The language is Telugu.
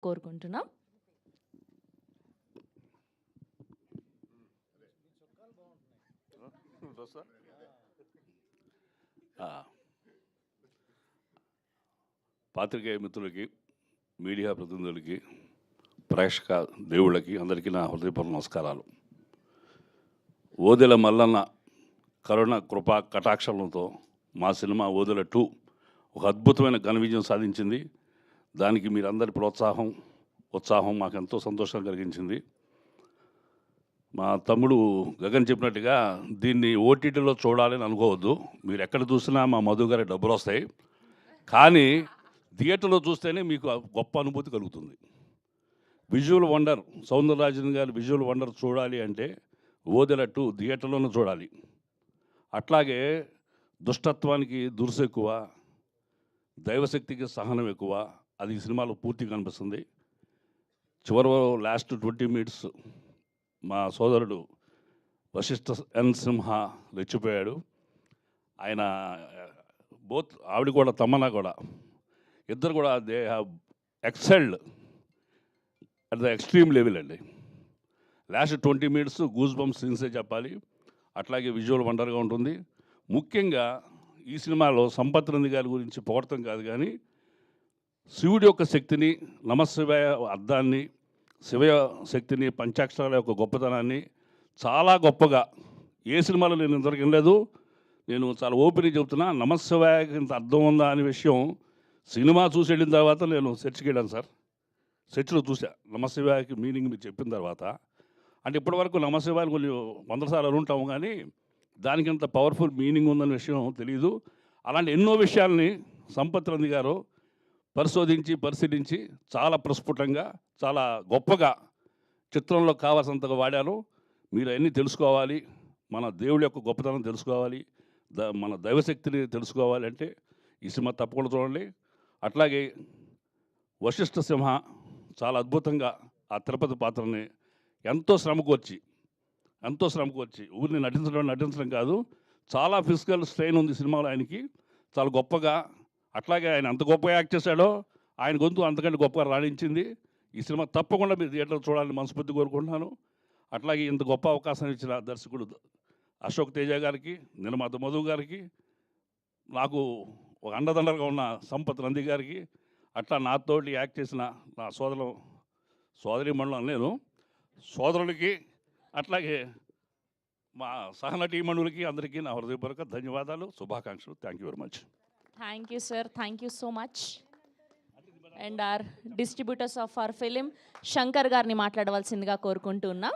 కోరుకుంటున్నాం. పాత్రికేయ మిత్రులకి, మీడియా ప్రతినిధులకి, ప్రేక్షక దేవుళ్ళకి అందరికీ నా హృదయపూర్వక నమస్కారాలు. ఓదెల మల్లన్న కరుణ కృపా కటాక్షలతో మా సినిమా ఓదెల 2 ఒక అద్భుతమైన ఘన విజయం సాధించింది. దానికి మీరందరి ఉత్సాహం మాకు ఎంతో సంతోషం కలిగించింది. మా తమ్ముడు గగన్ చెప్పినట్టుగా దీన్ని ఓటీటీలో చూడాలని అనుకోవద్దు. మీరు ఎక్కడ చూసినా మా మధు గారి డబ్బులు వస్తాయి, కానీ థియేటర్లో చూస్తేనే మీకు గొప్ప అనుభూతి కలుగుతుంది. విజువల్ వండర్, సౌందరరాజన్ గారి విజువల్ వండర్ చూడాలి అంటే ఓదెల 2 థియేటర్లోనే చూడాలి. అట్లాగే దుష్టత్వానికి దురుసు ఎక్కువ, దైవశక్తికి సహనం ఎక్కువ, అది ఈ సినిమాలో పూర్తిగా కనిపిస్తుంది. చివరి లాస్ట్ 20 మినిట్స్ మా సోదరుడు వశిష్ఠ ఎన్ సింహ రెచ్చిపోయాడు. ఆయన ఆవిడ కూడా తమ్మన్నా కూడా ఇద్దరు కూడా they have excelled at the extreme level అండి. లాస్ట్ 20 మినిట్స్ గూస్ బంప్స్ సీన్సే చెప్పాలి. అట్లాగే విజువల్ వండర్గా ఉంటుంది. ముఖ్యంగా ఈ సినిమాలో సంపత్ నంది గారి గురించి పొగడటం కాదు, కానీ శివుడి యొక్క శక్తిని, నమశివాయ అర్థాన్ని, శివ శక్తిని, పంచాక్షరాల యొక్క గొప్పతనాన్ని చాలా గొప్పగా ఏ సినిమాలో నేను ఇంతవరకు వినలేదు. నేను చాలా ఓపెన్గా చెబుతున్నా, నమశివాయకి ఇంత అర్థం ఉందా అనే విషయం సినిమా చూసి వెళ్ళిన తర్వాత నేను సెర్చ్కి వెళ్ళాను సార్. సెర్చ్లో చూసా నమశివాయకి మీనింగ్ మీరు చెప్పిన తర్వాత. అంటే ఇప్పటివరకు నమశివాయని కొన్ని 100 సార్లు ఉంటాము, కానీ దానికి ఇంత పవర్ఫుల్ మీనింగ్ ఉందనే విషయం తెలియదు. అలాంటి ఎన్నో విషయాల్ని సంపత్ నంది గారు పరిశీలించి చాలా ప్రస్ఫుటంగా, చాలా గొప్పగా చిత్రంలో కావాల్సినంతగా వాడారు. మీరు అన్నీ తెలుసుకోవాలి, మన దేవుడి యొక్క గొప్పతనం తెలుసుకోవాలి, మన దైవశక్తిని తెలుసుకోవాలి అంటే ఈ సినిమా తప్పకుండా చూడండి. అట్లాగే వశిష్ఠ సింహ చాలా అద్భుతంగా ఆ తిరుపతి పాత్రని ఎంతో శ్రమకు వచ్చి ఊరిని నటించడం కాదు, చాలా ఫిజికల్ స్ట్రెయిన్ ఉంది సినిమాలో ఆయనకి, చాలా గొప్పగా. అట్లాగే ఆయన అంత గొప్పగా యాక్ట్ చేశాడో ఆయన గొంతు అంతకంటే గొప్పగా రాణించింది. ఈ సినిమా తప్పకుండా మీరు థియేటర్లో చూడాలని మనస్ఫూర్తి కోరుకుంటున్నాను. అట్లాగే ఇంత గొప్ప అవకాశం ఇచ్చిన దర్శకుడు అశోక్ తేజ గారికి, నిర్మాత మధు గారికి, నాకు ఒక అండదండలుగా ఉన్న సంపత్ నంది గారికి, అట్లా నాతోటి యాక్ట్ చేసిన నా సోదరీమణులు నేను సోదరులకి, అట్లాగే మా సహనటీమణులకి అందరికీ నా హృదయపూర్వక ధన్యవాదాలు, శుభాకాంక్షలు. Thank you very much. Thank you sir, thank you so much. And are distributors of our film Shankar గారిని మాట్లాడవలసిందిగా కోరుకుంటున్నాం.